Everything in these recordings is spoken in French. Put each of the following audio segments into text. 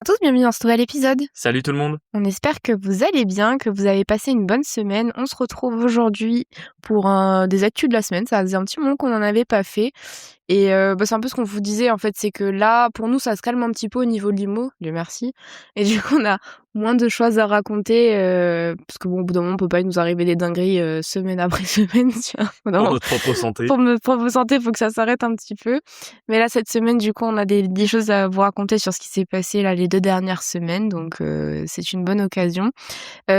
tous, bienvenue dans ce nouvel épisode. Salut tout le monde. On espère que vous allez bien, que vous avez passé une bonne semaine. On se retrouve aujourd'hui pour des actus de la semaine. Ça faisait un petit moment qu'on n'en avait pas fait. Et c'est un peu ce qu'on vous disait, en fait, c'est que là, pour nous, ça se calme un petit peu au niveau de l'IMO, Dieu merci. Et du coup, on a moins de choses à raconter, parce que bon, au bout d'un moment, on peut pas nous arriver des dingueries semaine après semaine, tu vois. Au bout d'un Pour moment, notre propre santé. pour notre propre santé, il faut que ça s'arrête un petit peu. Mais là, cette semaine, du coup, on a des choses à vous raconter sur ce qui s'est passé là les 2 dernières semaines, donc c'est une bonne occasion.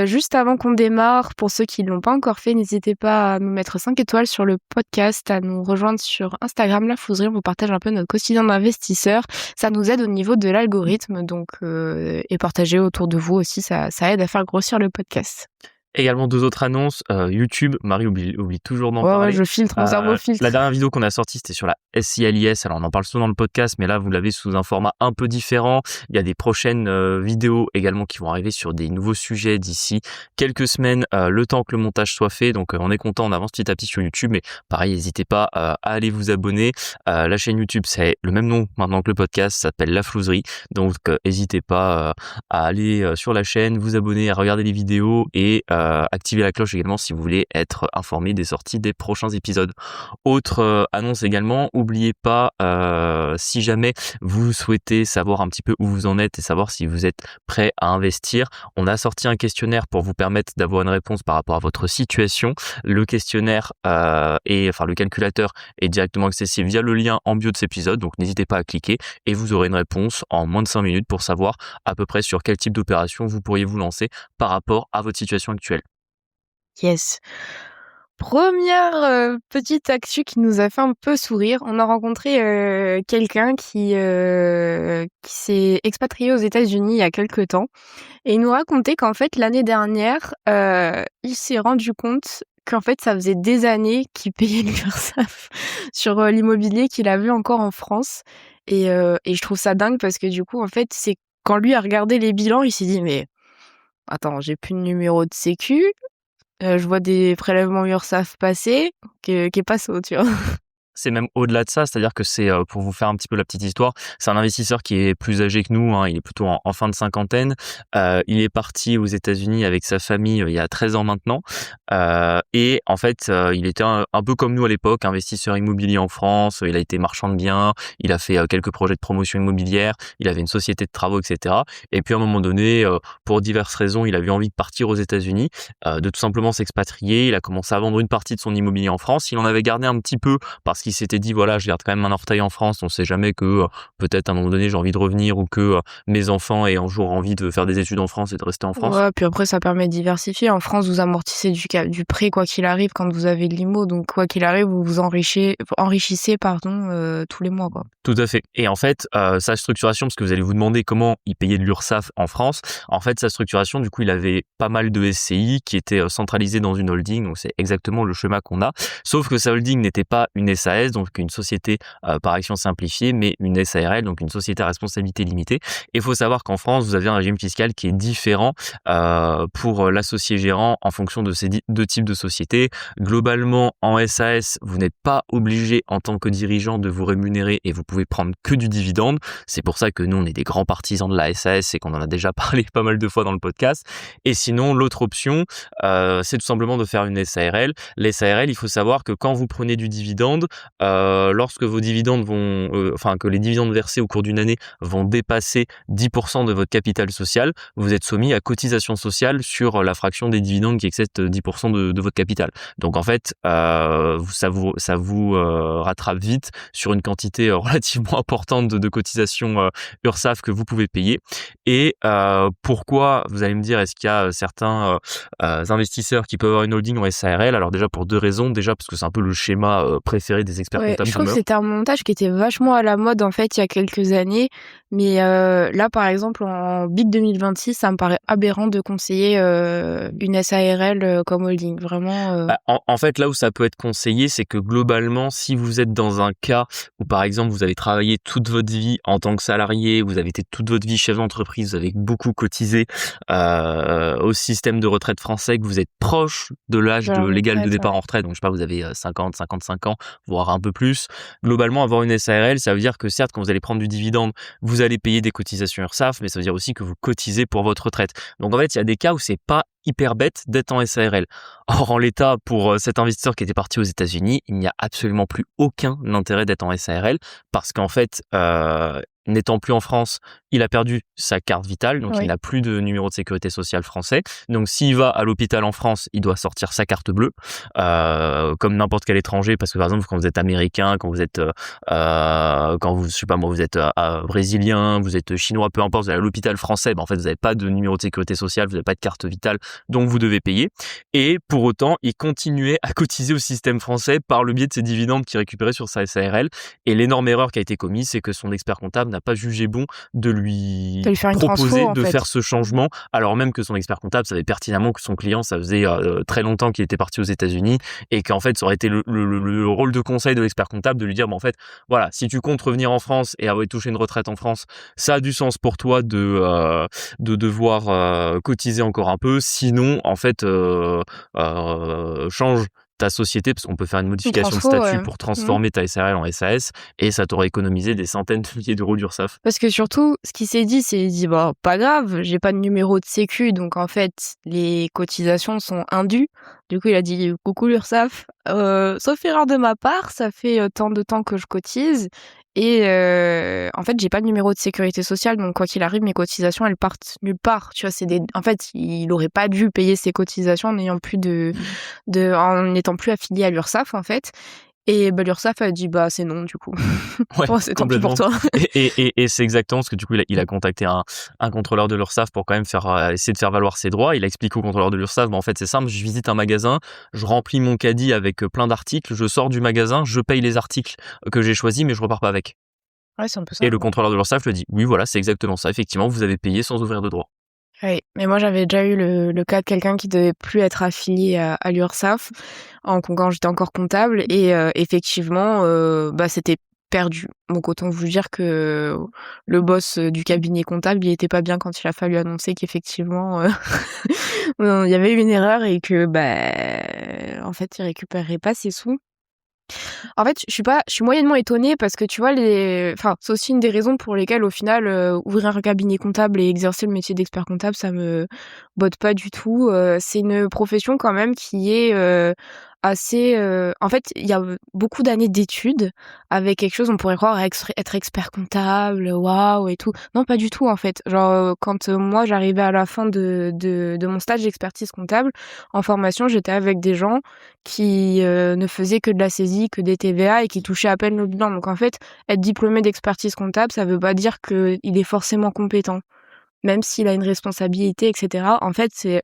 Juste avant qu'on démarre, pour ceux qui l'ont pas encore fait, n'hésitez pas à nous mettre 5 étoiles sur le podcast, à nous rejoindre sur Instagram, La Flouserie. On vous partage un peu notre quotidien d'investisseur. Ça nous aide au niveau de l'algorithme, donc et partagez autour de vous aussi, ça aide à faire grossir le podcast. Également 2 autres annonces. YouTube, Marie oublie toujours d'en Ouais, parler. je filtre, mon cerveau filtre. La dernière vidéo qu'on a sortie, c'était sur la SILIS. Alors, on en parle souvent dans le podcast, mais là, vous l'avez sous un format un peu différent. Il y a des prochaines vidéos également qui vont arriver sur des nouveaux sujets d'ici quelques semaines, le temps que le montage soit fait. Donc, on est content, on avance petit à petit sur YouTube. Mais pareil, n'hésitez pas à aller vous abonner. La chaîne YouTube, c'est le même nom maintenant que le podcast, ça s'appelle La Flouserie. Donc, n'hésitez pas à aller sur la chaîne, vous abonner, à regarder les vidéos et activer la cloche également si vous voulez être informé des sorties des prochains épisodes. Autre annonce également, n'oubliez pas, si jamais vous souhaitez savoir un petit peu où vous en êtes et savoir si vous êtes prêt à investir, on a sorti un questionnaire pour vous permettre d'avoir une réponse par rapport à votre situation. Le questionnaire le calculateur est directement accessible via le lien en bio de cet épisode, donc n'hésitez pas à cliquer et vous aurez une réponse en moins de 5 minutes pour savoir à peu près sur quel type d'opération vous pourriez vous lancer par rapport à votre situation actuelle. Yes. Première petite actu qui nous a fait un peu sourire. On a rencontré quelqu'un qui s'est expatrié aux États-Unis il y a quelque temps. Et il nous racontait qu'en fait, l'année dernière, il s'est rendu compte qu'en fait, ça faisait des années qu'il payait l'URSSAF sur l'immobilier qu'il avait encore en France. Et je trouve ça dingue parce que du coup, en fait, c'est quand lui a regardé les bilans, il s'est dit, mais attends, j'ai plus de numéro de sécu. Je vois des prélèvements URSSAF passer, qu'est pas ça, tu vois? C'est même au-delà de ça, c'est-à-dire que c'est, pour vous faire un petit peu la petite histoire, c'est un investisseur qui est plus âgé que nous, hein, il est plutôt en fin de cinquantaine. Il est parti aux États-Unis avec sa famille, il y a 13 ans maintenant. Et en fait, il était un peu comme nous à l'époque, investisseur immobilier en France, il a été marchand de biens, il a fait quelques projets de promotion immobilière, il avait une société de travaux et cetera. Et puis à un moment donné, pour diverses raisons, il a eu envie de partir aux États-Unis, de tout simplement s'expatrier. Il a commencé à vendre une partie de son immobilier en France. Il en avait gardé un petit peu parce qu'il s'était dit, voilà, je garde quand même un orteil en France, on sait jamais que peut-être à un moment donné j'ai envie de revenir ou que mes enfants aient un jour envie de faire des études en France et de rester en France. Ouais, puis après ça permet de diversifier. En France, vous amortissez du prêt quoi qu'il arrive quand vous avez de l'IMO, donc quoi qu'il arrive, vous vous enrichissez tous les mois, quoi. Tout à fait. Et en fait, sa structuration, parce que vous allez vous demander comment il payait de l'URSSAF en France, en fait, sa structuration, du coup, il avait pas mal de SCI qui étaient centralisés dans une holding, donc c'est exactement le schéma qu'on a, sauf que sa holding n'était pas une SAS, donc une société par action simplifiée, mais une SARL, donc une société à responsabilité limitée. Et il faut savoir qu'en France, vous avez un régime fiscal qui est différent pour l'associé gérant en fonction de ces 2 types de sociétés. Globalement, en SAS, vous n'êtes pas obligé en tant que dirigeant de vous rémunérer et vous pouvez prendre que du dividende. C'est pour ça que nous, on est des grands partisans de la SAS et qu'on en a déjà parlé pas mal de fois dans le podcast. Et sinon, l'autre option, c'est tout simplement de faire une SARL. Les SARL, il faut savoir que quand vous prenez du dividende, lorsque vos dividendes que les dividendes versés au cours d'une année vont dépasser 10% de votre capital social, vous êtes soumis à cotisation sociale sur la fraction des dividendes qui excède 10% de votre capital. Donc en fait, ça vous rattrape vite sur une quantité relativement importante de cotisations URSSAF que vous pouvez payer. Et pourquoi, vous allez me dire, est-ce qu'il y a certains investisseurs qui peuvent avoir une holding en SARL? Alors déjà pour 2 raisons. Déjà parce que c'est un peu le schéma préféré des experts Ouais, comptables je trouve comme que eux. c'était un montage qui était vachement à la mode en fait il y a quelques années, mais là par exemple en BIT 2026, ça me paraît aberrant de conseiller une SARL comme holding, vraiment. En fait, là où ça peut être conseillé, c'est que globalement, si vous êtes dans un cas où, par exemple, vous avez travaillé toute votre vie en tant que salarié, vous avez été toute votre vie chef d'entreprise, vous avez beaucoup cotisé au système de retraite français, que vous êtes proche de l'âge De la légal de retraite, départ ouais. en retraite, donc je sais pas, vous avez 50, 55 ans, vous voire un peu plus. Globalement, avoir une SARL, ça veut dire que certes, quand vous allez prendre du dividende, vous allez payer des cotisations URSSAF, mais ça veut dire aussi que vous cotisez pour votre retraite. Donc en fait, il y a des cas où c'est pas hyper bête d'être en SARL. Or, en l'état, pour cet investisseur qui était parti aux États-Unis, il n'y a absolument plus aucun intérêt d'être en SARL parce qu'en fait, n'étant plus en France, il a perdu sa carte vitale, donc il n'a plus de numéro de sécurité sociale français. Donc s'il va à l'hôpital en France, il doit sortir sa carte bleue, comme n'importe quel étranger, parce que par exemple quand vous êtes américain, quand vous êtes, quand vous, je sais pas moi, vous êtes brésilien, vous êtes chinois, peu importe, vous allez à l'hôpital français, en fait vous n'avez pas de numéro de sécurité sociale, vous n'avez pas de carte vitale, donc vous devez payer. Et pour autant, il continuait à cotiser au système français par le biais de ses dividendes qu'il récupérait sur sa SARL. Et l'énorme erreur qui a été commise, c'est que son expert comptable n'a pas jugé bon de lui faire une proposer transfo, de faire ce changement, alors même que son expert comptable savait pertinemment que son client, ça faisait très longtemps qu'il était parti aux États-Unis et qu'en fait, ça aurait été le rôle de conseil de l'expert comptable de lui dire, en fait, voilà, si tu comptes revenir en France et avoir touché une retraite en France, ça a du sens pour toi de devoir cotiser encore un peu. Sinon, en fait, change ta société, parce qu'on peut faire une modification de statut pour transformer ta SARL en SAS, et ça t'aurait économisé des centaines de milliers d'euros d'URSSAF. Parce que surtout, ce qu'il s'est dit, c'est, il dit, bah, pas grave, j'ai pas de numéro de sécu, donc en fait, les cotisations sont indues. Du coup, il a dit, coucou l'URSSAF, sauf erreur de ma part, ça fait tant de temps que je cotise, et en fait, j'ai pas de numéro de sécurité sociale, donc quoi qu'il arrive, mes cotisations, elles partent nulle part. Tu vois, en fait, il aurait pas dû payer ses cotisations en n'ayant plus en n'étant plus affilié à l'URSSAF, en fait. Et l'URSSAF a dit, bah, c'est non, du coup. Ouais, c'est tant pis pour toi. Et c'est exactement ce que, du coup, il a contacté un contrôleur de l'URSSAF pour quand même essayer de faire valoir ses droits. Il a expliqué au contrôleur de l'URSSAF, en fait, c'est simple, je visite un magasin, je remplis mon caddie avec plein d'articles, je sors du magasin, je paye les articles que j'ai choisis, mais je repars pas avec. Ouais, c'est un peu ça. Et le contrôleur de l'URSSAF lui dit, oui, voilà, c'est exactement ça. Effectivement, vous avez payé sans ouvrir de droit. Oui, mais moi j'avais déjà eu le cas de quelqu'un qui devait plus être affilié à l'URSSAF quand j'étais encore comptable, et effectivement c'était perdu. Donc autant vous dire que le boss du cabinet comptable, il était pas bien quand il a fallu annoncer qu'effectivement il y avait eu une erreur et que en fait il récupérerait pas ses sous. En fait, je suis moyennement étonnée parce que tu vois, c'est aussi une des raisons pour lesquelles au final, ouvrir un cabinet comptable et exercer le métier d'expert comptable, ça me botte pas du tout. C'est une profession quand même qui est assez. En fait, il y a beaucoup d'années d'études avec quelque chose, on pourrait croire être expert comptable, waouh et tout. Non, pas du tout en fait. Genre, quand moi j'arrivais à la fin de mon stage d'expertise comptable en formation, j'étais avec des gens qui ne faisaient que de la saisie, que des TVA et qui touchaient à peine le bilan. Donc en fait, être diplômé d'expertise comptable, ça veut pas dire qu'il est forcément compétent, même s'il a une responsabilité, etc. En fait, c'est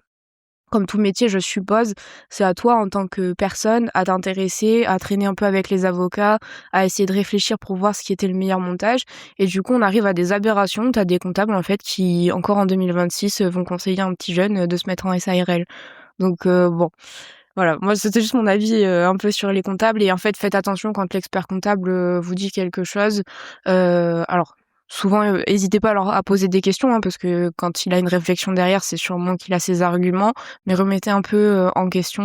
comme tout métier, je suppose, c'est à toi en tant que personne à t'intéresser, à traîner un peu avec les avocats, à essayer de réfléchir pour voir ce qui était le meilleur montage. Et du coup, on arrive à des aberrations. T'as des comptables en fait qui, encore en 2026, vont conseiller à un petit jeune de se mettre en SARL. Donc bon. Voilà, moi c'était juste mon avis un peu sur les comptables, et en fait faites attention quand l'expert comptable vous dit quelque chose. Alors souvent n'hésitez pas à poser des questions parce que quand il a une réflexion derrière, c'est sûrement qu'il a ses arguments, mais remettez un peu en question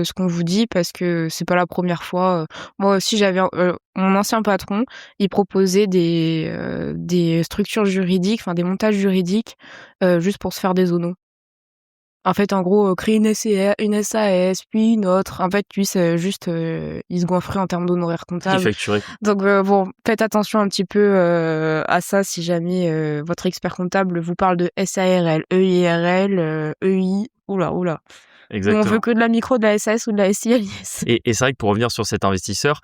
ce qu'on vous dit parce que c'est pas la première fois. Moi aussi j'avais mon ancien patron, il proposait des structures juridiques, enfin des montages juridiques juste pour se faire des zonos. En fait, en gros, créer une SAS, puis une autre. En fait, lui, c'est juste, il se goinfrait en termes d'honoraires comptables. Il facturait. Donc bon, faites attention un petit peu à ça si jamais votre expert comptable vous parle de SARL, EIRL, EI. Oula. Exactement. On veut que de la micro, de la SAS ou de la SILS. Et c'est vrai que pour revenir sur cet investisseur,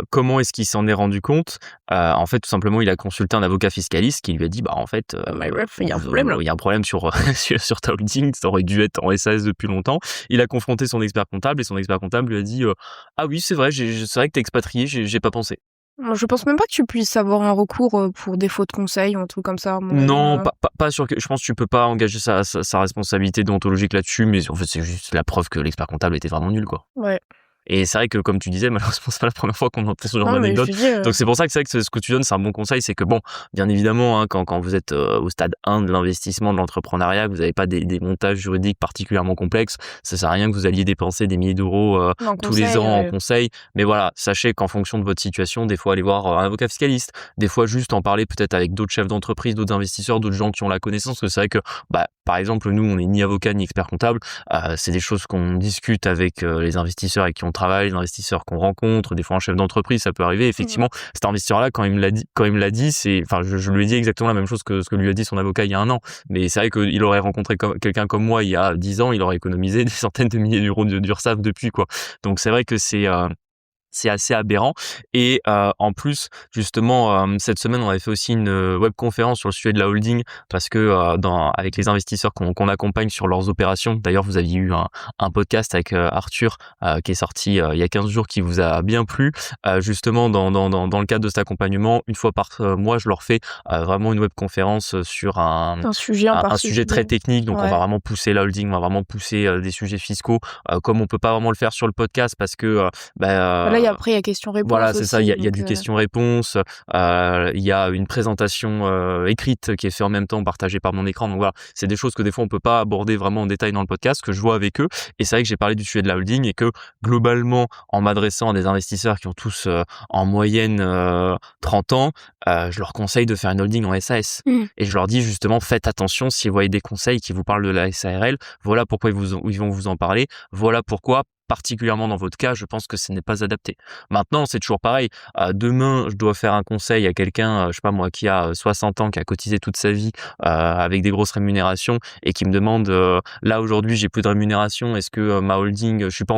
comment est-ce qu'il s'en est rendu compte? En fait, tout simplement, il a consulté un avocat fiscaliste qui lui a dit, en fait, il y a un problème là. Il y a un problème sur ta holding, ça aurait dû être en SAS depuis longtemps. Il a confronté son expert comptable et son expert comptable lui a dit, ah oui, c'est vrai que t'es expatrié, j'ai pas pensé. Je pense même pas que tu puisses avoir un recours pour défaut de conseil ou un truc comme ça. Non, pas sûr que. Je pense que tu peux pas engager sa responsabilité déontologique là-dessus, mais en fait, c'est juste la preuve que l'expert comptable était vraiment nul, quoi. Ouais. Et c'est vrai que, comme tu disais, malheureusement, c'est pas la première fois qu'on entend ce genre Non, mais je d'anecdote. te dis, Donc c'est pour ça que c'est vrai que ce que tu donnes, c'est un bon conseil, c'est que bon, bien évidemment, hein, quand vous êtes au stade 1 de l'investissement, de l'entrepreneuriat, que vous n'avez pas des montages juridiques particulièrement complexes, ça sert à rien que vous alliez dépenser des milliers d'euros en tous les conseil, ans en ouais. conseil. Mais voilà, sachez qu'en fonction de votre situation, des fois aller voir un avocat fiscaliste, des fois juste en parler peut-être avec d'autres chefs d'entreprise, d'autres investisseurs, d'autres gens qui ont la connaissance. Parce que c'est vrai que, bah, par exemple, nous, on n'est ni avocat ni expert comptable. C'est des choses qu'on discute avec les investisseurs avec qui on travaille, les investisseurs qu'on rencontre, des fois un chef d'entreprise, ça peut arriver. Mmh. Effectivement, cet investisseur-là, quand il me l'a dit, c'est, enfin, je lui ai dit exactement la même chose que ce que lui a dit son avocat il y a un an. Mais c'est vrai qu'il aurait rencontré quelqu'un comme moi il y a 10 ans, il aurait économisé des centaines de milliers d'euros d'URSSAF depuis, quoi. Donc c'est vrai que c'est assez aberrant. Et en plus, justement, cette semaine, on avait fait aussi une web conférence sur le sujet de la holding parce que avec les investisseurs qu'on accompagne sur leurs opérations. D'ailleurs, vous aviez eu un podcast avec Arthur qui est sorti il y a 15 jours qui vous a bien plu. Justement, dans le cadre de cet accompagnement, une fois par mois, je leur fais vraiment une web conférence sur Un sujet en un sujet très particulier. technique. Donc, on va Ouais. vraiment pousser la holding, on va vraiment pousser des sujets fiscaux comme on peut pas vraiment le faire sur le podcast parce que Bah, là, après, il y a question-réponse voilà, c'est ça, aussi, il y a donc du question-réponse, il y a une présentation écrite qui est faite en même temps, partagée par mon écran. Donc voilà, c'est des choses que des fois on peut pas aborder vraiment en détail dans le podcast, que je vois avec eux. Et c'est vrai que j'ai parlé du sujet de la holding et que globalement, en m'adressant à des investisseurs qui ont tous en moyenne 30 ans, je leur conseille de faire une holding en SAS. Mmh. Et je leur dis justement, faites attention si vous voyez des conseils qui vous parlent de la SARL, voilà pourquoi ils vont vous en parler, voilà pourquoi particulièrement dans votre cas, je pense que ce n'est pas adapté. Maintenant, c'est toujours pareil. Demain, je dois faire un conseil à quelqu'un, je sais pas moi, qui a 60 ans, qui a cotisé toute sa vie avec des grosses rémunérations et qui me demande là aujourd'hui, j'ai plus de rémunération. Est-ce que ma holding, je suis pas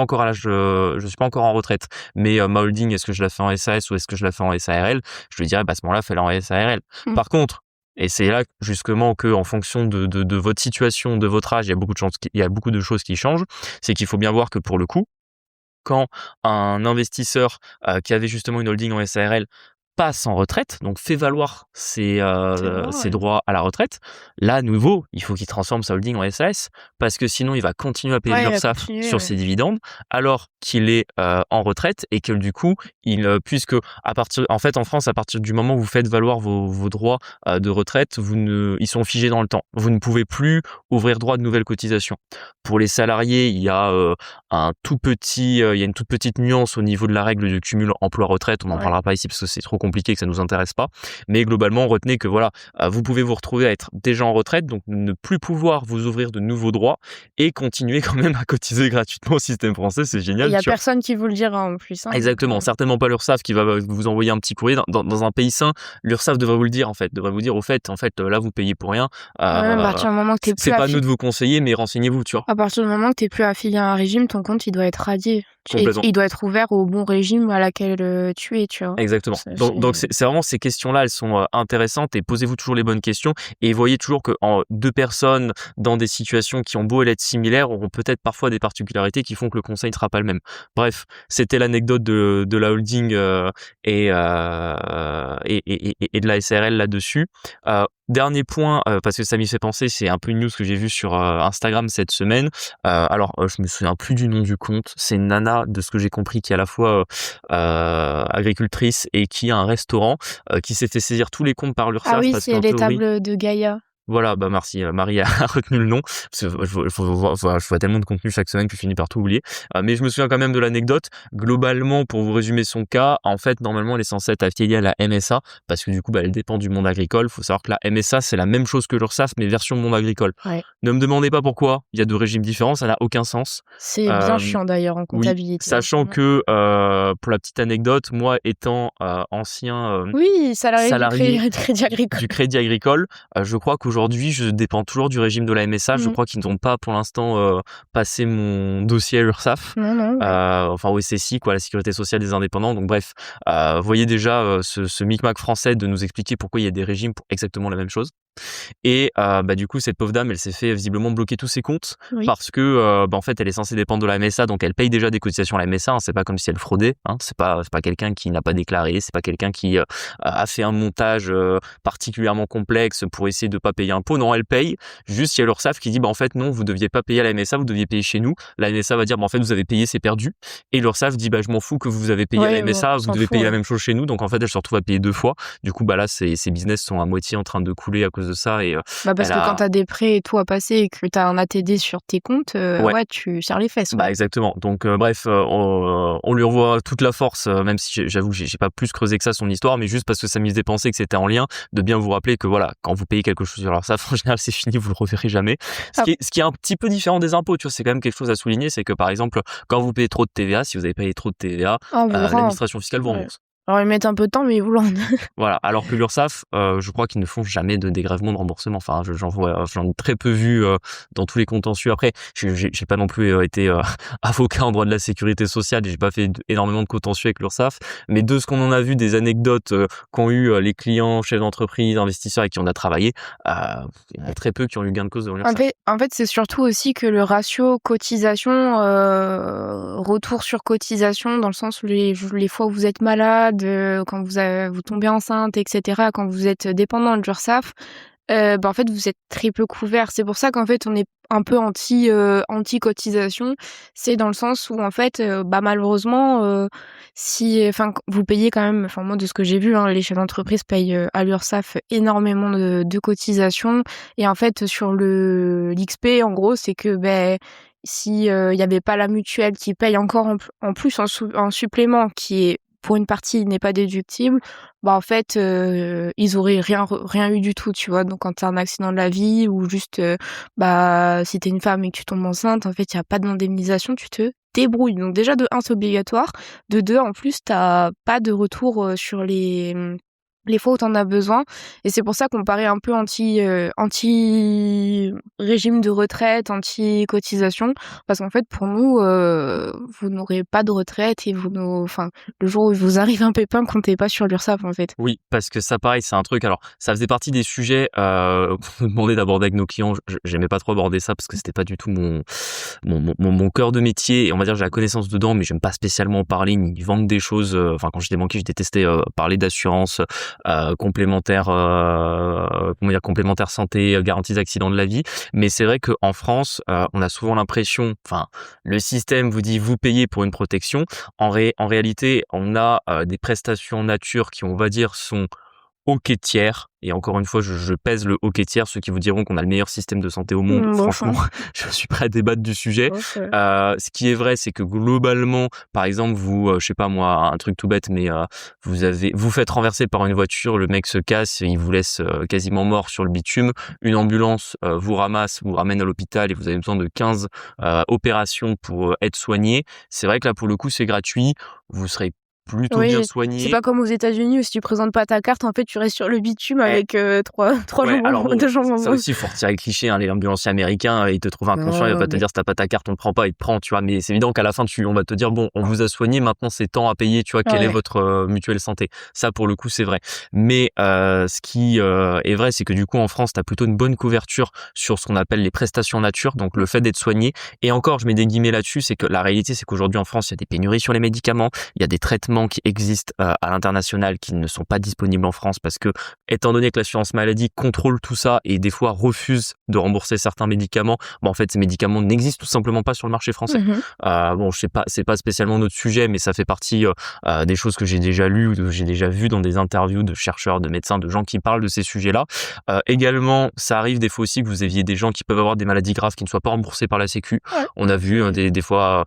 encore à l'âge, je suis pas encore en retraite, mais ma holding, est-ce que je la fais en SAS ou est-ce que je la fais en SARL? Je lui dirais, bah à ce moment-là, fais-la en SARL. Mmh. Par contre, et c'est là justement que, en fonction de votre situation, de votre âge, il y a beaucoup de choses qui changent. C'est qu'il faut bien voir que pour le coup, quand un investisseur qui avait justement une holding en SARL passe en retraite, donc fait valoir C'est vrai, ses ouais. droits à la retraite, là, à nouveau, il faut qu'il transforme sa holding en SAS parce que sinon, il va continuer à payer de Ouais, il va l'URSSAF continuer, sur ouais. ses dividendes alors qu'il est en retraite et que du coup, puisque en fait, en France, à partir du moment où vous faites valoir vos droits de retraite, ils sont figés dans le temps. Vous ne pouvez plus ouvrir droit de nouvelles cotisations. Pour les salariés, il y a il y a une toute petite nuance au niveau de la règle du cumul emploi-retraite. On n'en Ouais. parlera pas ici parce que c'est trop compliqué, que ça nous intéresse pas. Mais globalement, retenez que voilà, vous pouvez vous retrouver à être déjà en retraite, donc ne plus pouvoir vous ouvrir de nouveaux droits et continuer quand même à cotiser gratuitement au système français. C'est Et il génial, y a tu vois. personne qui vous le dira en plus, hein, donc Exactement, certainement pas l'URSSAF qui va vous envoyer un petit courrier. Dans un pays sain, l'URSSAF devrait vous le dire en fait, devrait vous dire au fait, là vous payez pour rien. ouais, même à Euh, partir du moment que tu plus c'est pas à nous de vous conseiller, mais renseignez-vous, tu vois. à partir du moment que tu plus affilié à un régime, ton compte, il doit être radié et Complètement. il doit être ouvert au bon régime à laquelle, tu es, tu vois? Exactement. C'est Donc c'est vraiment ces questions-là, elles sont intéressantes et posez-vous toujours les bonnes questions et voyez toujours que deux personnes dans des situations qui ont beau être similaires auront peut-être parfois des particularités qui font que le conseil ne sera pas le même. Bref, c'était l'anecdote de la holding et de la SARL là-dessus. Dernier point, parce que ça m'y fait penser, c'est un peu une news que j'ai vue sur Instagram cette semaine. Alors, je me souviens plus du nom du compte. C'est une nana, de ce que j'ai compris, qui est à la fois agricultrice et qui a un restaurant qui s'est fait saisir tous les comptes par ah l'URSSAF oui, parce c'est qu'en les théorie, tables de Gaïa. voilà, bah merci, Marie a a retenu le nom, parce que je vois tellement de contenu chaque semaine que je finis par tout oublier. Mais je me souviens quand même de l'anecdote. Globalement, pour vous résumer son cas, en fait, normalement, elle est censée être affiliée à la MSA, parce que du coup, bah, elle dépend du monde agricole. Faut savoir que la MSA, c'est la même chose que l'URSSAF, mais version monde agricole. Ouais. Ne me demandez pas pourquoi, il y a 2 régimes différents, ça n'a aucun sens. C'est bien Hem, chiant d'ailleurs en oui, comptabilité, hein. sachant Mmh. que, pour la petite anecdote, moi étant, ancien, Oui, salarié du salarié Crédit Agricole. du Crédit Agricole, je crois qu'aujourd'hui, je dépends toujours du régime de la MSA. Je Mmh. crois qu'ils n'ont pas pour l'instant passé mon dossier à l'URSSAF, Non, non, ouais. enfin au SSI, quoi, la Sécurité sociale des indépendants. Donc bref, voyez déjà ce micmac français de nous expliquer pourquoi il y a des régimes pour exactement la même chose. Et du coup, cette pauvre dame, elle s'est fait visiblement bloquer tous ses comptes Oui. parce que en fait, elle est censée dépendre de la MSA, donc elle paye déjà des cotisations à la MSA. Hein, c'est pas comme si elle fraudait. Hein, c'est pas quelqu'un qui n'a pas déclaré, c'est pas quelqu'un qui a fait un montage particulièrement complexe pour essayer de pas payer impôt. Non, elle paye. Juste, il y a l'URSSAF qui dit en fait non, vous deviez pas payer à la MSA, vous deviez payer chez nous. La MSA va dire en fait vous avez payé, c'est perdu. Et l'URSSAF dit je m'en fous que vous avez payé à la Ouais, bon, MSA, on vous s'en devez fout, payer la ouais. même chose chez nous. Donc en fait, elle se retrouve à payer 2 fois. Du coup, là, ses business sont à moitié en train de couler à cause de ça et Parce elle que quand a tu as des prêts et tout à passer et que tu as un ATD sur tes comptes, ouais. ouais, tu serres les fesses, ouais. Exactement. Donc bref, on lui revoit toute la force, même si j'avoue que j'ai pas plus creusé que ça son histoire, mais juste parce que ça me faisait penser que c'était en lien, de bien vous rappeler que voilà, quand vous payez quelque chose sur l'URSSAF, en général c'est fini, vous le reverrez jamais. Ce Ah, qui est un petit peu différent des impôts, tu vois, c'est quand même quelque chose à souligner, c'est que par exemple, quand vous payez trop de TVA, si vous avez payé trop de TVA, on vous le rend. l'administration fiscale vous Ouais. rembourse. Alors ils mettent un peu de temps, mais ils vous le rendent. Voilà, alors que l'URSSAF, je crois qu'ils ne font jamais de dégrèvement de remboursement. Enfin, j'en ai très peu vu dans tous les contentieux. Après, j'ai pas non plus été avocat en droit de la sécurité sociale et j'ai pas fait énormément de contentieux avec l'URSSAF. Mais de ce qu'on en a vu, des anecdotes qu'ont eu les clients, chefs d'entreprise, investisseurs avec qui on a travaillé, il y en a très peu qui ont eu gain de cause devant l'URSSAF. En fait, c'est surtout aussi que le ratio cotisation, retour sur cotisation, dans le sens où les fois où vous êtes malade, quand vous tombez enceinte, etc., quand vous êtes dépendant de l'URSSAF, en fait, vous êtes très peu couvert. C'est pour ça qu'en fait, on est un peu anti cotisation. C'est dans le sens où, en fait, malheureusement, si, enfin, vous payez quand même, enfin, moi, de ce que j'ai vu, hein, les chefs d'entreprise payent à l'URSSAF énormément de cotisations. Et en fait, sur l'XP, en gros, c'est que, si il y avait pas la mutuelle qui paye encore en plus en supplément, qui est pour une partie n'est pas déductible, en fait, ils auraient rien eu du tout, tu vois. Donc quand t'as un accident de la vie ou juste, si t'es une femme et que tu tombes enceinte, en fait, il y a pas d'indemnisation, tu te débrouilles. Donc déjà de un, c'est obligatoire. De deux, en plus, t'as pas de retour sur les fois où t'en as besoin. Et c'est pour ça qu'on paraît un peu anti régime de retraite, anti cotisation, parce qu'en fait pour nous, vous n'aurez pas de retraite et le jour où il vous arrive un pépin, comptez pas sur l'URSSAF en fait. Oui, parce que ça, pareil, c'est un truc. Alors, ça faisait partie des sujets qu'on nous demandait d'aborder avec nos clients. J'aimais pas trop aborder ça parce que c'était pas du tout mon cœur de métier. Et on va dire, j'ai la connaissance dedans, mais j'aime pas spécialement en parler ni vendre des choses. Enfin, quand j'étais banquier, je détestais parler d'assurance complémentaire, complémentaire santé, garantie d'accident de la vie. Mais c'est vrai qu'en France, on a souvent l'impression, enfin, le système vous dit vous payez pour une protection. En réalité, on a des prestations en nature qui, on va dire, sont OK tiers. Et encore une fois, je pèse le OK tiers, ceux qui vous diront qu'on a le meilleur système de santé au monde. Franchement, je suis prêt à débattre du sujet. Ce qui est vrai, c'est que globalement, par exemple, vous, je sais pas moi, un truc tout bête, mais vous faites renverser par une voiture, le mec se casse, il vous laisse quasiment mort sur le bitume. Une ambulance vous ramasse, vous ramène à l'hôpital et vous avez besoin de 15 opérations pour être soigné. C'est vrai que là, pour le coup, c'est gratuit. Vous serez plutôt bien soigné. C'est pas comme aux États-Unis où si tu présentes pas ta carte, en fait, tu restes sur le bitume avec trois Ouais, alors jambons, bon, deux jambons. ça aussi, faut retirer le cliché, hein, les ambulanciers américains, ils te trouvent inconscient, il va pas te dire si t'as pas ta carte, on te prend pas, il te prend, tu vois, mais c'est évident qu'à la fin, on va te dire, bon, on vous a soigné, maintenant c'est temps à payer, tu vois, quelle est votre mutuelle santé. Ça, pour le coup, c'est vrai. Mais ce qui est vrai, c'est que du coup, en France, t'as plutôt une bonne couverture sur ce qu'on appelle les prestations nature, donc le fait d'être soigné. Et encore, je mets des guillemets là-dessus, c'est que la réalité, c'est qu'aujourd'hui, en France, il y a des pénuries sur les médicaments, il y a des traitements qui existent à l'international qui ne sont pas disponibles en France parce que, étant donné que l'assurance maladie contrôle tout ça et des fois refuse de rembourser certains médicaments, en fait, ces médicaments n'existent tout simplement pas sur le marché français. Bon, je sais pas, c'est pas spécialement notre sujet, mais ça fait partie des choses que j'ai déjà lues ou que j'ai déjà vues dans des interviews de chercheurs, de médecins, de gens qui parlent de ces sujets-là. Également, ça arrive des fois aussi que vous aviez des gens qui peuvent avoir des maladies graves qui ne soient pas remboursées par la Sécu. On a vu des fois,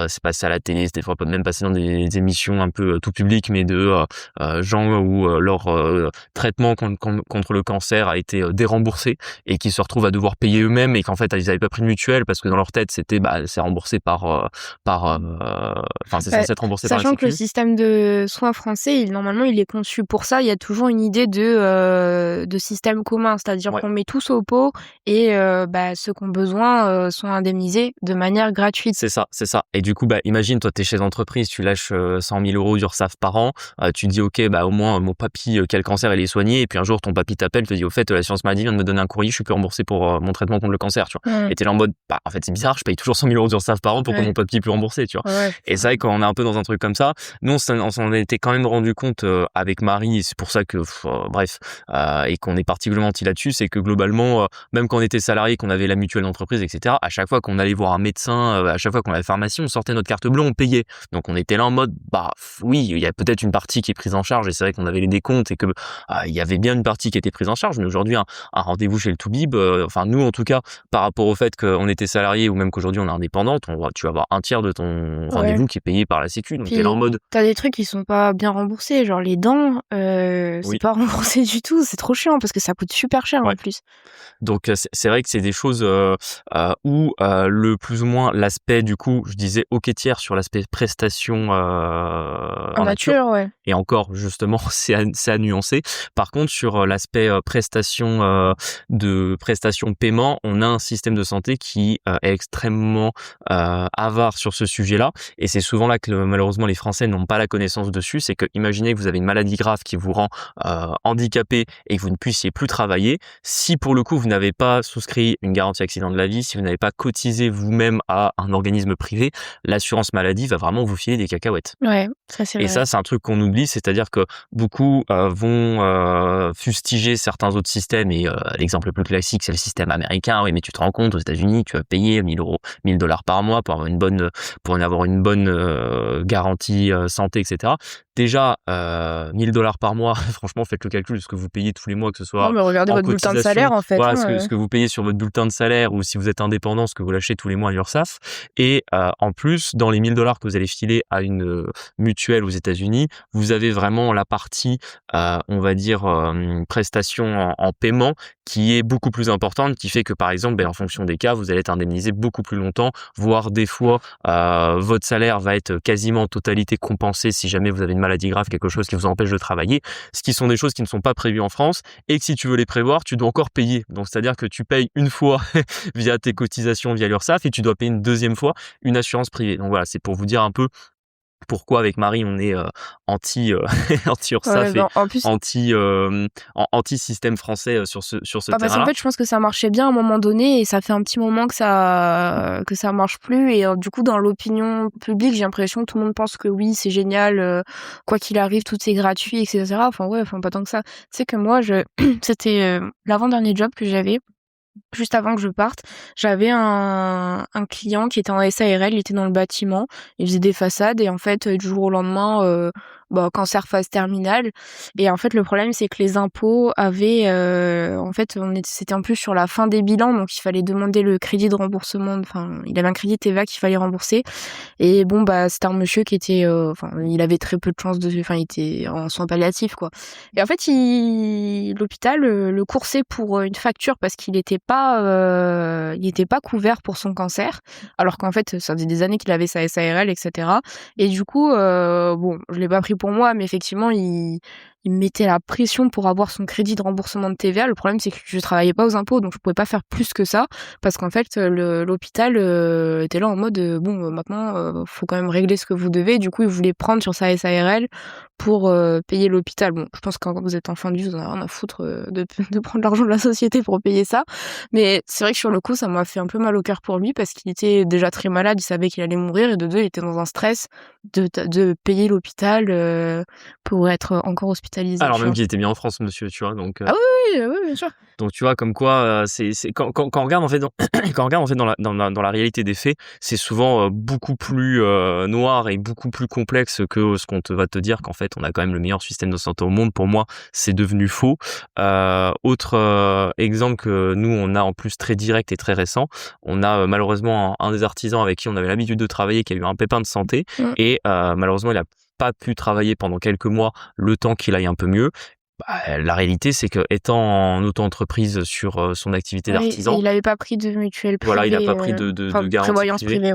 c'est passé à la télé, des fois même passé dans des émissions un peu tout public, mais de gens où leur traitement contre le cancer a été déremboursé et qui se retrouvent à devoir payer eux-mêmes et qu'en fait ils n'avaient pas pris de mutuelle parce que dans leur tête c'était c'est remboursé c'est censé être remboursé par la Sachant Sécu. que le système de soins français, normalement, il est conçu pour ça. Il y a toujours une idée de système commun, c'est-à-dire qu'on met tous au pot et ceux qui ont besoin sont indemnisés de manière gratuite. C'est ça. Et du coup, imagine, toi, t'es chef d'entreprise, tu lâches 100 000 € d'URSSAF par an, tu te dis ok, bah au moins mon papy qui a le cancer il est soigné, et puis un jour ton papy t'appelle, te dit au fait l'assurance maladie vient de me donner un courrier, je suis plus remboursé pour mon traitement contre le cancer, tu vois. Et t'es là en mode bah en fait c'est bizarre, je paye toujours 100 000 € d'URSSAF par an, pourquoi mon papy est plus remboursé, tu vois. Et c'est vrai qu'on est un peu dans un truc comme ça. Nous on s'en était quand même rendu compte avec Marie, et c'est pour ça que bref, et qu'on est particulièrement anti là-dessus, c'est que globalement même quand on était salarié, qu'on avait la mutuelle d'entreprise, etc., à chaque fois qu'on allait voir un médecin, à chaque fois qu'on allait à la pharmacie, on sortait notre carte bleue, on payait. Donc on était là en mode bah oui, il y a peut-être une partie qui est prise en charge, et c'est vrai qu'on avait les décomptes et que il y avait bien une partie qui était prise en charge, mais aujourd'hui un rendez-vous chez le Toubib, enfin nous en tout cas par rapport au fait qu'on était salarié ou même qu'aujourd'hui on est indépendante, tu vas avoir un tiers de ton rendez-vous qui est payé par la Sécu. Donc t'es là en mode t'as des trucs qui sont pas bien remboursés, genre les dents, c'est pas remboursé du tout, c'est trop chiant parce que ça coûte super cher en plus. Donc c'est vrai que c'est des choses où le plus ou moins l'aspect du coup, je disais ok tiers sur l'aspect prestation en nature. Et encore justement c'est à nuancer. Par contre sur l'aspect prestation de paiement, on a un système de santé qui est extrêmement avare sur ce sujet-là, et c'est souvent là que malheureusement les Français n'ont pas la connaissance dessus. C'est que imaginez que vous avez une maladie grave qui vous rend handicapé et que vous ne puissiez plus travailler. Si pour le coup vous n'avez pas souscrit une garantie accident de la vie, si vous n'avez pas cotisé vous-même à un organisme privé, l'assurance maladie va vraiment vous filer des cacahuètes. Ça c'est vrai. Et ça c'est un truc qu'on oublie, c'est-à-dire que beaucoup vont fustiger certains autres systèmes, et l'exemple le plus classique c'est le système américain. Oui mais tu te rends compte, aux États-Unis tu vas payer 1000 $ par mois pour avoir une bonne garantie santé, etc. Déjà 1000 $ par mois, franchement faites le calcul de ce que vous payez tous les mois, que ce soit mais regardez votre bulletin de salaire en fait. Voilà, ce que vous payez sur votre bulletin de salaire, ou si vous êtes indépendant, ce que vous lâchez tous les mois à l'URSSAF. Et en plus, dans les 1000 $ que vous allez filer à une mutuelle aux États-Unis, vous avez vraiment la partie, on va dire, prestation en paiement, qui est beaucoup plus importante, qui fait que par exemple, en fonction des cas, vous allez être indemnisé beaucoup plus longtemps, voire des fois, votre salaire va être quasiment en totalité compensé si jamais vous avez une maladie grave, quelque chose qui vous empêche de travailler, ce qui sont des choses qui ne sont pas prévues en France, et que si tu veux les prévoir, tu dois encore payer. Donc c'est-à-dire que tu payes une fois via tes cotisations via l'URSSAF, et tu dois payer une deuxième fois une assurance privée. Donc voilà, c'est pour vous dire un peu pourquoi avec Marie on est anti URSSAF et en plus, anti système français sur ce terrain-là. Parce qu'en fait je pense que ça marchait bien à un moment donné, et ça fait un petit moment que ça marche plus, et du coup dans l'opinion publique j'ai l'impression que tout le monde pense que oui c'est génial, quoi qu'il arrive tout est gratuit, etc. Enfin pas tant que ça. C'est que moi c'était l'avant-dernier job que j'avais. Juste avant que je parte, j'avais un client qui était en SARL, il était dans le bâtiment, il faisait des façades, et en fait du jour au lendemain cancer phase terminale. Et en fait le problème c'est que les impôts avaient c'était en plus sur la fin des bilans, donc il fallait demander le crédit de remboursement, enfin il avait un crédit TVA qu'il fallait rembourser. Et c'était un monsieur qui était il avait très peu de chances il était en soins palliatifs quoi. Et en fait l'hôpital le coursait pour une facture parce qu'il était pas couvert pour son cancer, alors qu'en fait ça faisait des années qu'il avait sa SARL, etc. Et du coup je l'ai pas pris pour moi, mais effectivement il me mettait la pression pour avoir son crédit de remboursement de TVA. Le problème c'est que je travaillais pas aux impôts, donc je pouvais pas faire plus que ça, parce qu'en fait l'hôpital était là en mode maintenant faut quand même régler ce que vous devez. Du coup il voulait prendre sur sa SARL pour payer l'hôpital. Bon, je pense que quand vous êtes en fin de vie, vous en avez rien à foutre de prendre l'argent de la société pour payer ça. Mais c'est vrai que sur le coup, ça m'a fait un peu mal au cœur pour lui, parce qu'il était déjà très malade, il savait qu'il allait mourir, et de deux, il était dans un stress de payer l'hôpital pour être encore hospitalisé. Alors même qu'il était bien en France, monsieur, tu vois, donc... Ah oui, bien sûr. Donc tu vois comme quoi c'est quand on regarde en fait quand on regarde en fait dans la réalité des faits, c'est souvent beaucoup plus noir et beaucoup plus complexe que ce qu'on va te dire, qu'en fait on a quand même le meilleur système de santé au monde. Pour moi, c'est devenu faux. Autre exemple que nous on a en plus très direct et très récent, on a malheureusement un des artisans avec qui on avait l'habitude de travailler qui a eu un pépin de santé, et malheureusement il a pas pu travailler pendant quelques mois, le temps qu'il aille un peu mieux. La réalité, c'est que étant en auto-entreprise sur son activité d'artisan, il avait pas pris de mutuelle privée. Voilà, il a pas pris de garantie prévoyance privée,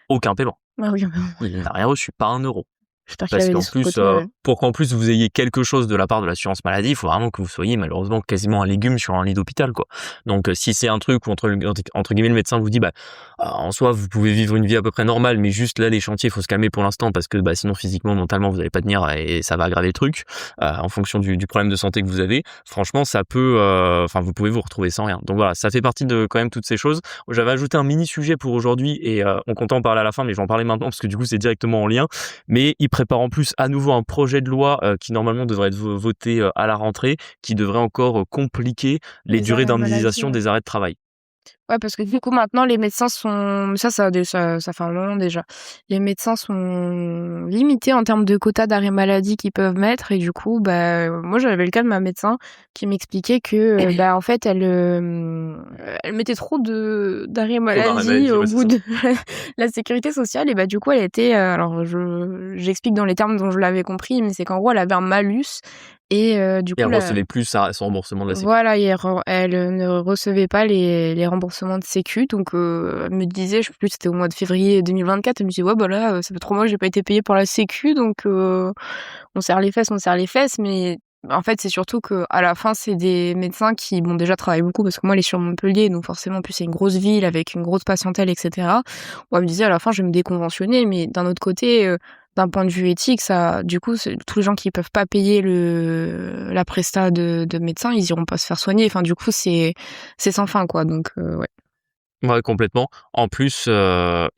aucun paiement. Oui. Il n'a rien reçu, pas un euro. J'espère qu'il Parce avait des qu'en sous de plus, côté, ouais. pour qu'en plus vous ayez quelque chose de la part de l'assurance maladie, il faut vraiment que vous soyez malheureusement quasiment un légume sur un lit d'hôpital, quoi. Donc, si c'est un truc où entre guillemets le médecin vous dit, bah, en soi vous pouvez vivre une vie à peu près normale, mais juste là les chantiers, il faut se calmer pour l'instant parce que, bah, sinon physiquement, mentalement vous allez pas tenir et ça va aggraver le truc, en fonction du problème de santé que vous avez. Franchement, ça peut, enfin vous pouvez vous retrouver sans rien. Donc voilà, ça fait partie de quand même toutes ces choses. J'avais ajouté un mini sujet pour aujourd'hui et on comptait en parler à la fin, mais je vais en parler maintenant parce que du coup c'est directement en lien. Mais il prépare en plus à nouveau un projet de loi qui normalement devrait être voté à la rentrée, qui devrait encore compliquer les Les durées arrêts maladie, d'indemnisation ouais. des arrêts de travail. Ouais, parce que du coup, maintenant, les médecins sont ça fait un moment déjà. Les médecins sont limités en termes de quotas d'arrêt maladie qu'ils peuvent mettre et du coup, bah, moi, j'avais le cas de ma médecin qui m'expliquait que, bah, en fait, elle mettait trop d'arrêt Trop d'arrêts maladie maladie, au ouais, c'est bout ça. de la sécurité sociale et bah, du coup, elle était, alors j'explique dans les termes dont je l'avais compris, mais c'est qu'en gros, elle avait un malus et du Et coup, elle la recevait plus son remboursement de la sécu. voilà, et elle ne recevait pas les remboursements de sécu donc elle me disait, je sais plus, c'était au mois de février 2024, elle me disait: «Ouais, bah, là, ça fait 3 mois que j'ai pas été payée pour la sécu donc on serre les fesses, on serre les fesses». Mais en fait, c'est surtout qu'à la fin, c'est des médecins qui, bon, déjà travaillent beaucoup parce que moi, elle est sur Montpellier donc forcément, en plus, c'est une grosse ville avec une grosse patientèle et cetera. Bon, elle me disait: «À la fin, je vais me déconventionner», mais d'un autre côté, d'un point de vue éthique, ça du coup, c'est tous les gens qui peuvent pas payer la presta de médecin, ils iront pas se faire soigner. Enfin, du coup, c'est sans fin, quoi, donc ouais. Ouais, complètement. En plus, en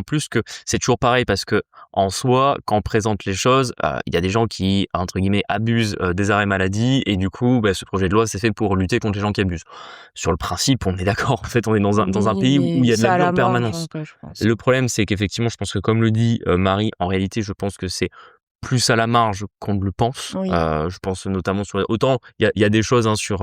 plus que c'est toujours pareil parce que en soi, quand on présente les choses, il y a des gens qui, entre guillemets, «abusent», des arrêts maladie et du coup, bah, ce projet de loi, c'est fait pour lutter contre les gens qui abusent. Sur le principe, on est d'accord. En fait, on est dans un Oui, pays où mais il y a de ça à l'abus la en marge, permanence. en vrai, je pense. Le problème, c'est qu'effectivement, je pense que comme le dit, Marie, en réalité, je pense que c'est plus à la marge qu'on ne le pense. Oui. Je pense notamment sur autant il y a des choses, hein, sur,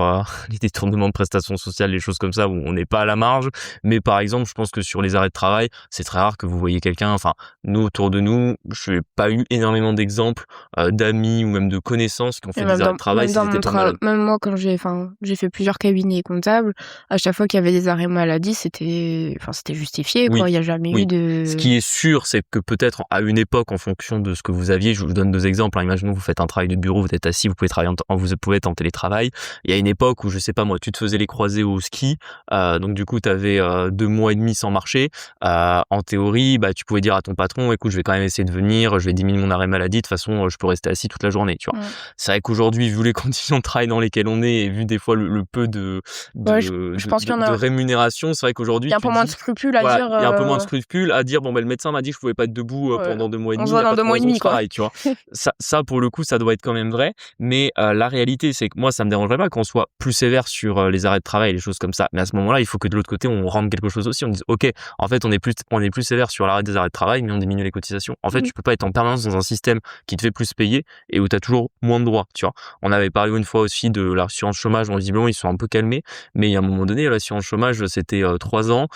les détournements de prestations sociales, les choses comme ça où on n'est pas à la marge, mais par exemple, je pense que sur les arrêts de travail, c'est très rare que vous voyez quelqu'un enfin, nous, autour de nous, je n'ai pas eu énormément d'exemples, d'amis ou même de connaissances qui ont Et fait des arrêts de travail même dans s'ils étaient mon pas tra malades. même moi quand j'ai fait plusieurs cabinets comptables, à chaque fois qu'il y avait des arrêts maladie, c'était justifié, Oui, quoi. Il y a jamais eu oui. Ce de qui est sûr, c'est que peut-être à une époque, en fonction de ce que vous aviez, je vous donne 2 exemples, hein. Imaginons que vous faites un travail de bureau, vous êtes assis, vous pouvez travailler vous pouvez être en télétravail. Il y a une époque où, je sais pas moi, tu te faisais les croisés au ski, donc du coup, tu avais 2 mois et demi sans marcher. En théorie, bah, tu pouvais dire à ton patron: «Écoute, je vais quand même essayer de venir, je vais diminuer mon arrêt maladie, de toute façon, je peux rester assis toute la journée», tu vois? mmh. C'est vrai qu'aujourd'hui, vu les conditions de travail dans lesquelles on est et vu des fois le peu de Ouais, de je de pense qu'il de y en de a rémunération, c'est vrai il qu'aujourd'hui y a un tu peu te moins de dis scrupules à voilà, dire, il y a un peu moins de scrupules à dire: «Bon, ben le médecin m'a dit que je pouvais pas être debout, ouais, pendant 2 mois et on se demi, il voit y a dans pas 2 trop mois et raison que demi, je quoi. travaille», tu vois? Ça pour le coup, ça doit être quand même vrai, mais la réalité, c'est que moi, ça me dérangerait pas qu'on soit plus sévère sur, les arrêts de travail et les choses comme ça, mais à ce moment-là, il faut que de l'autre côté, on rende quelque chose aussi. On dise: «OK, en fait, on est plus sévère sur l'arrêt des arrêts de travail, mais on diminue les cotisations». En fait, Mmh. tu peux pas être en permanence dans un système qui te fait plus payer et où tu as toujours moins de droits, tu vois? On avait parlé une fois aussi de l'assurance chômage, bon visiblement, ils sont un peu calmés, mais il y a un moment donné, l'assurance chômage, c'était, 3 ans,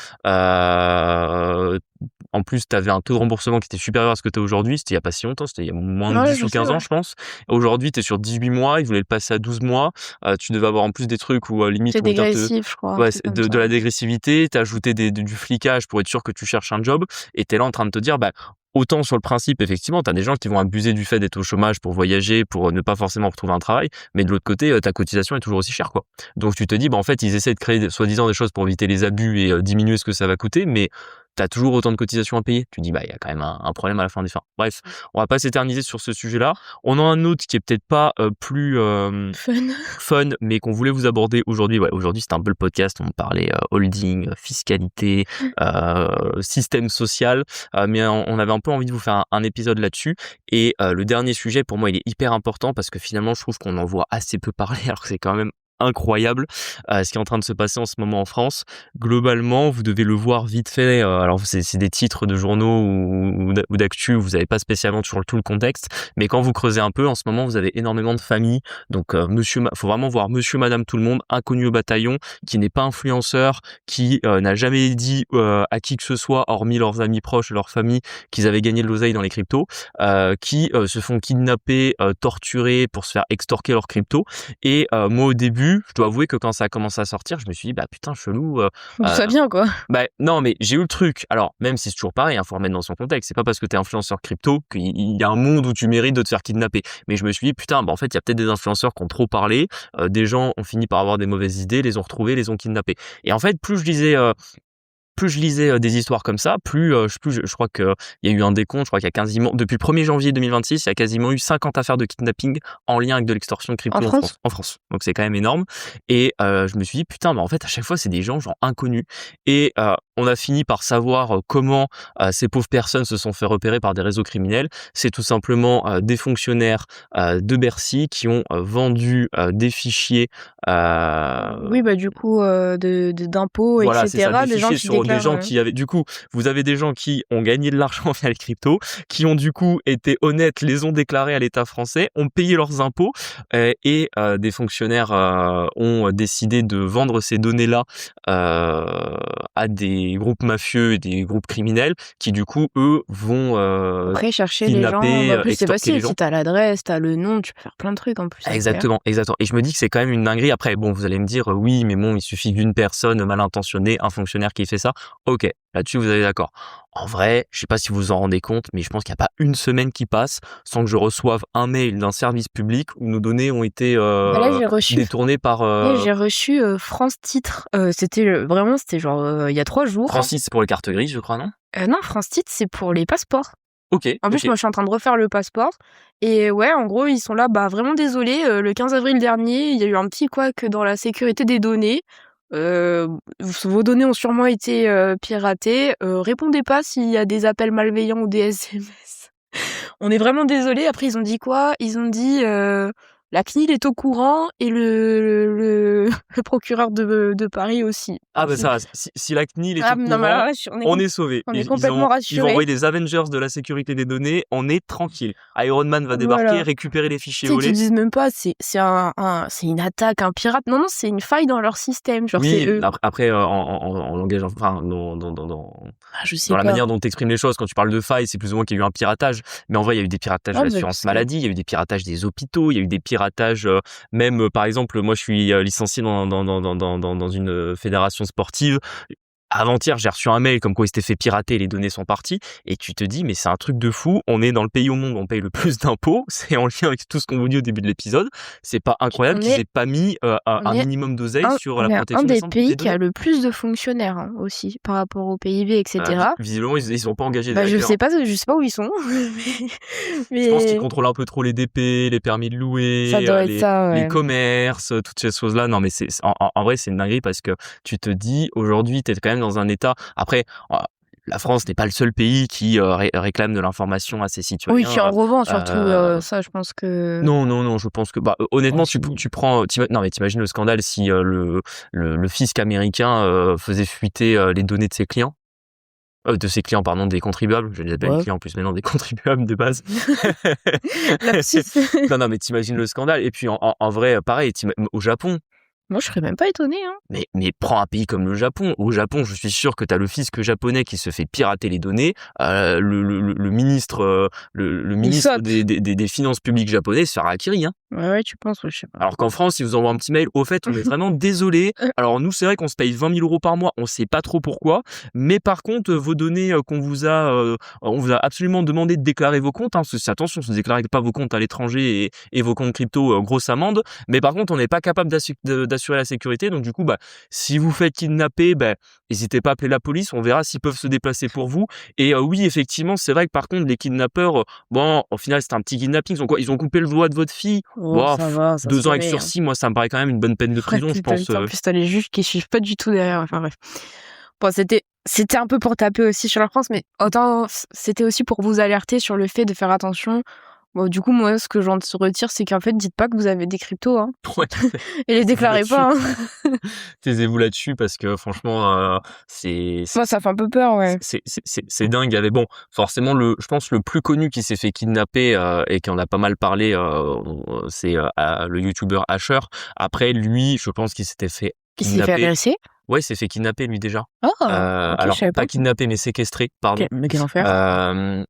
en plus, tu avais un taux de remboursement qui était supérieur à ce que tu as aujourd'hui. C'était il y a pas si longtemps, c'était il y a moins de Ouais, 10 je ou sais, 15 ans, ouais. je pense. Aujourd'hui, tu es sur 18 mois, ils voulaient le passer à 12 mois. Tu devais avoir en plus des trucs où, limite, C'est on vient dégressif, je crois, un ouais, truc c'est comme de ça. la dégressivité, tu ajouté du flicage pour être sûr que tu cherches un job et tu es là en train de te dire, bah, autant sur le principe, effectivement, tu as des gens qui vont abuser du fait d'être au chômage pour voyager, pour, ne pas forcément retrouver un travail, mais de l'autre côté, ta cotisation est toujours aussi chère, quoi. Donc tu te dis, bah, en fait, ils essaient de créer soi-disant des choses pour éviter les abus et diminuer ce que ça va coûter, mais tu as toujours autant de cotisations à payer. Tu dis: «Bah, il y a quand même un problème à la fin des fins». Bref, on va pas s'éterniser sur ce sujet-là. On a un autre qui est peut-être pas, plus, Fun. fun, mais qu'on voulait vous aborder aujourd'hui. Ouais, aujourd'hui, c'était un peu le podcast, on parlait, holding, fiscalité, système social, mais on avait un peu envie de vous faire un épisode là-dessus et le dernier sujet, pour moi, il est hyper important parce que finalement, je trouve qu'on en voit assez peu parler alors que c'est quand même incroyable, ce qui est en train de se passer en ce moment en France. Globalement, vous devez le voir vite fait, alors c'est des titres de journaux ou d'actu où vous avez pas spécialement toujours tout le contexte, mais quand vous creusez un peu, en ce moment, vous avez énormément de familles donc faut vraiment voir monsieur, madame, tout le monde, inconnu au bataillon, qui n'est pas influenceur, qui n'a jamais dit à qui que ce soit, hormis leurs amis proches et leur famille, qu'ils avaient gagné de l'oseille dans les cryptos, qui se font kidnapper, torturer pour se faire extorquer leurs cryptos. Et moi au début, début, je dois avouer que quand ça a commencé à sortir, je me suis dit: «Bah, putain, chelou, D'où ça vient, quoi. bah, non, mais j'ai eu le truc. Alors, même si c'est toujours pareil, faut remettre dans son contexte. C'est pas parce que t'es influenceur crypto qu'il y a un monde où tu mérites de te faire kidnapper. Mais je me suis dit: «Putain, bah, en fait, il y a peut-être des influenceurs qui ont trop parlé, des gens ont fini par avoir des mauvaises idées, les ont retrouvés, les ont kidnappés». Et en fait, plus je lisais des histoires comme ça, je crois qu'il y a eu un décompte, je crois qu'il y a quasiment, depuis le 1er janvier 2026, il y a quasiment eu 50 affaires de kidnapping en lien avec de l'extorsion crypto En France? En France. Donc c'est quand même énorme. Et je me suis dit, putain, bah en fait, à chaque fois, c'est des gens genre inconnus. Et on a fini par savoir comment ces pauvres personnes se sont fait repérer par des réseaux criminels. C'est tout simplement des fonctionnaires de Bercy qui ont vendu des fichiers. Oui, bah, du coup, d'impôts, Voilà, c'est ça, etc., des des gens fichiers qui sur des déclarent, gens qui avaient, du coup, vous avez des gens qui ont gagné de l'argent via les cryptos, qui ont du coup été honnêtes, les ont déclarés à l'État français, ont payé leurs impôts, des fonctionnaires ont décidé de vendre ces données-là à des groupes mafieux et des groupes criminels qui du coup, eux, vont après chercher les gens. kidnapper, Bah, en plus, c'est extorquer les facile, gens. si t'as l'adresse, t'as le nom, tu peux faire plein de trucs en plus après, hein. Exactement, exactement. Et je me dis que c'est quand même une dinguerie. Après, bon, vous allez me dire, oui, mais bon, il suffit d'une personne mal intentionnée, un fonctionnaire qui fait ça. Ok, là-dessus, vous êtes d'accord. En vrai, je sais pas si vous vous en rendez compte, mais je pense qu'il n'y a pas une semaine qui passe sans que je reçoive un mail d'un service public où nos données ont été Bah, là, j'ai reçu détournées par France Titres. C'était genre il y a 3 jours. Francis pour les cartes grises, je crois, non? Non, France Titres, c'est pour les passeports. Ok, En plus, ok. moi, je suis en train de refaire le passeport. Et ouais, en gros, ils sont là, bah, vraiment désolés. Le 15 avril dernier, il y a eu un petit couac dans la sécurité des données. Vos données ont sûrement été piratées. Répondez pas s'il y a des appels malveillants ou des SMS. On est vraiment désolés. Après, ils ont dit quoi? Ils ont dit la CNIL est au courant et le procureur de Paris aussi. Ah bah ça, si la CNIL est au Non, mais courant, là, on est sauvés. on est Ils complètement vont rassurés. envoyer des Avengers de la sécurité des données, on est tranquille. Iron Man va débarquer, Voilà. récupérer les fichiers Tu sais, volés. qu'ils disent même pas, c'est une attaque, un pirate. Non, c'est une faille dans leur système. Genre, c'est Oui, eux. après, en langage, enfin, Je sais dans la pas. manière dont tu exprimes les choses, quand tu parles de faille, c'est plus ou moins qu'il y a eu un piratage. Mais en vrai, il y a eu des piratages de Ah, bah, l'assurance maladie, il y a eu des piratages des hôpitaux, il y a eu des piratages, même, par exemple, moi, je suis licencié dans une fédération sportive. Avant-hier, j'ai reçu un mail comme quoi il s'était fait pirater, les données sont parties, et tu te dis, mais c'est un truc de fou, on est dans le pays au monde où on paye le plus d'impôts, c'est en lien avec tout ce qu'on vous dit au début de l'épisode, c'est pas incroyable On qu'ils est- aient pas mis un on est minimum d'oseille sur la on est un protection des des pays qui données. a le plus de fonctionnaires hein, aussi par rapport au PIB, etc. Visiblement, ils sont pas engagés Bah, derrière. je sais pas où ils sont. Je pense qu'ils mais contrôlent un peu trop les DP, les permis de louer, ça doit être ça, les ouais. commerces, toutes ces choses-là. Non, mais en vrai, c'est une dinguerie parce que tu te dis, aujourd'hui, t'es quand même dans un état. Après, la France n'est pas le seul pays qui réclame de l'information à ses citoyens. Oui, qui en revend surtout. Ça, je pense que. Non, je pense que, honnêtement, Oh, tu prends, non, mais t'imagines le scandale si le fisc américain faisait fuiter les données de ses clients. De ses clients, pardon, des contribuables. Je les appelle Ouais. clients en plus, mais non, des contribuables de base. Lapsus. Non, mais t'imagines le scandale. Et puis, en vrai, pareil, au Japon. Moi, je serais même pas étonnée. Hein. Mais prends un pays comme le Japon. Au Japon, je suis sûr que t'as le fisc japonais qui se fait pirater les données. Le ministre, le ministre saute. des finances publiques japonais se fait harakiri, hein. Ouais, tu penses, ouais, je sais pas. Alors qu'en France, ils vous envoient un petit mail. Au fait, on est vraiment désolé. Alors nous, c'est vrai qu'on se paye 20 000 euros par mois. On sait pas trop pourquoi. Mais par contre, vos données on vous a absolument demandé de déclarer vos comptes. Hein, attention, ne déclarez pas vos comptes à l'étranger et vos comptes crypto, grosse amende. Mais par contre, on n'est pas capable d'assurer la sécurité. Donc du coup, si vous faites kidnapper, n'hésitez pas à appeler la police. On verra s'ils peuvent se déplacer pour vous. Et oui, effectivement, c'est vrai que par contre, les kidnappeurs, au final, c'était un petit kidnapping. Ils ont coupé le doigt de votre fille. Oh, ça va, ça 2 se ans avec fait, sursis, moi, ça me paraît quand même une bonne peine de prison, je pense. En plus, t'as les juges qui suivent pas du tout derrière. Enfin bref. Bon, c'était un peu pour taper aussi sur la France, mais autant c'était aussi pour vous alerter sur le fait de faire attention. Bon, du coup, moi, ce que j'en retire, c'est qu'en fait, dites pas que vous avez des cryptos, hein. Ouais. Et les déclarez pas, hein. Taisez-vous là-dessus parce que franchement, Moi, ça fait un peu peur, ouais. c'est dingue. Il y avait, forcément, je pense le plus connu qui s'est fait kidnapper et qui en a pas mal parlé, c'est le youtubeur Asher. Après, lui, je pense qu'il s'était fait Il s'est fait kidnapper. agresser? Ouais, il s'est fait kidnapper lui déjà. Oh! OK, je Alors savais pas pas. kidnapper, mais séquestrer, pardon. Mais quel enfer.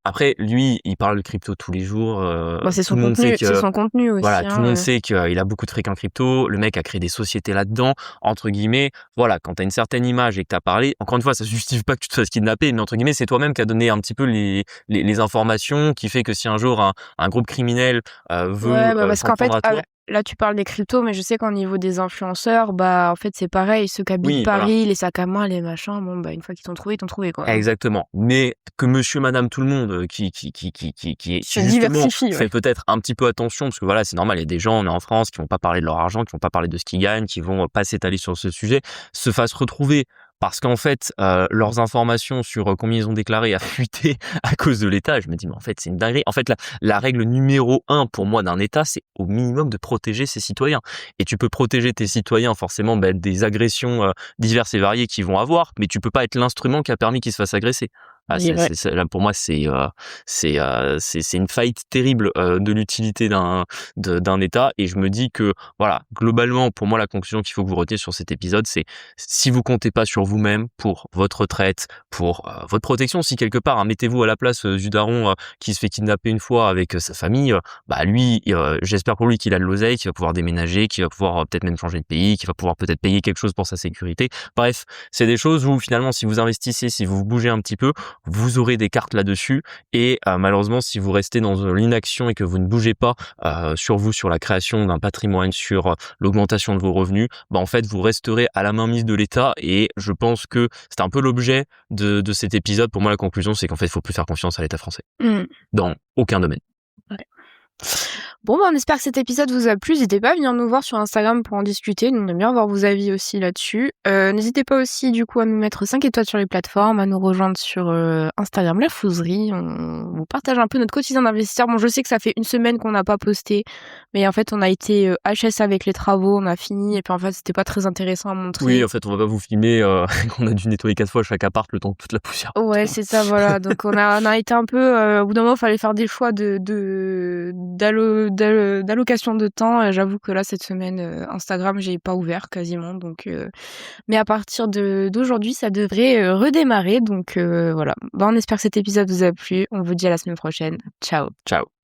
Après lui, il parle de crypto tous les jours, Bah, c'est tout son le monde sait contenu, c'est que son contenu voilà, aussi, tout le monde hein. sait qu'il a beaucoup de fric en crypto. Le mec a créé des sociétés là-dedans, entre guillemets. Voilà, quand tu as une certaine image et que tu as parlé, encore une fois, ça justifie pas que tu te fasses kidnapper, mais entre guillemets, c'est toi-même qui a donné un petit peu les informations qui fait que si un jour un groupe criminel veut Ouais, bah, parce s'en qu'en fait, prendre à toi. là, tu parles des cryptos, mais je sais qu'au niveau des influenceurs, bah, en fait, c'est pareil. Ceux qui habitent Oui, voilà. Paris, les sacs à main, les machins, bon, bah, une fois qu'ils t'ont trouvé, ils t'ont trouvé, quoi. Exactement. Mais que monsieur, madame, tout le monde qui Se justement diversifie, fait ouais. peut-être un petit peu attention, parce que voilà, c'est normal, il y a des gens, on est en France, qui vont pas parler de leur argent, qui vont pas parler de ce qu'ils gagnent, qui vont pas s'étaler sur ce sujet, se fassent retrouver parce qu'en fait, leurs informations sur combien ils ont déclaré a fuité à cause de l'État. Je me dis, mais en fait, c'est une dinguerie. En fait, la règle numéro 1 pour moi d'un État, c'est au minimum de protéger ses citoyens. Et tu peux protéger tes citoyens forcément des agressions diverses et variées qu'ils vont avoir, mais tu peux pas être l'instrument qui a permis qu'ils se fassent agresser. Ah, Oui, ouais. là, pour moi, c'est une faillite terrible de l'utilité d'un État. Et je me dis que voilà, globalement, pour moi, la conclusion qu'il faut que vous reteniez sur cet épisode, c'est si vous comptez pas sur vous-même pour votre retraite, pour votre protection, si quelque part, hein, mettez-vous à la place du daron qui se fait kidnapper une fois avec sa famille, bah lui, j'espère pour lui qu'il a de l'oseille, qu'il va pouvoir déménager, qu'il va pouvoir peut-être même changer de pays, qu'il va pouvoir peut-être payer quelque chose pour sa sécurité. Bref, c'est des choses où finalement, si vous investissez, si vous bougez un petit peu, vous aurez des cartes là-dessus. Et malheureusement, si vous restez dans l'inaction et que vous ne bougez pas sur la création d'un patrimoine, sur l'augmentation de vos revenus, bah en fait, vous resterez à la mainmise de l'État. Et je pense que c'est un peu l'objet de cet épisode. Pour moi, la conclusion, c'est qu'en fait, il faut plus faire confiance à l'État français Mmh. dans aucun domaine. Ouais. Bon, bah, on espère que cet épisode vous a plu. N'hésitez pas à venir nous voir sur Instagram pour en discuter. Nous, on aime bien avoir vos avis aussi là-dessus. N'hésitez pas aussi, du coup, à nous mettre 5 étoiles sur les plateformes, à nous rejoindre sur Instagram La Fouserie. On vous partage un peu notre quotidien d'investisseur. Bon, je sais que ça fait une semaine qu'on n'a pas posté, mais en fait, on a été HS avec les travaux, on a fini, et puis en fait, c'était pas très intéressant à montrer. Oui, en fait, on va pas vous filmer qu'on a dû nettoyer 4 fois chaque appart le temps que toute la poussière. Ouais, c'est ça, voilà. Donc on a été un peu, au bout d'un moment, il fallait faire des choix d'allocation de temps. Et j'avoue que là, cette semaine, Instagram, j'ai pas ouvert quasiment. Donc, mais à partir d'aujourd'hui, ça devrait redémarrer. Donc voilà. Bah, on espère que cet épisode vous a plu. On vous dit à la semaine prochaine. Ciao. Ciao.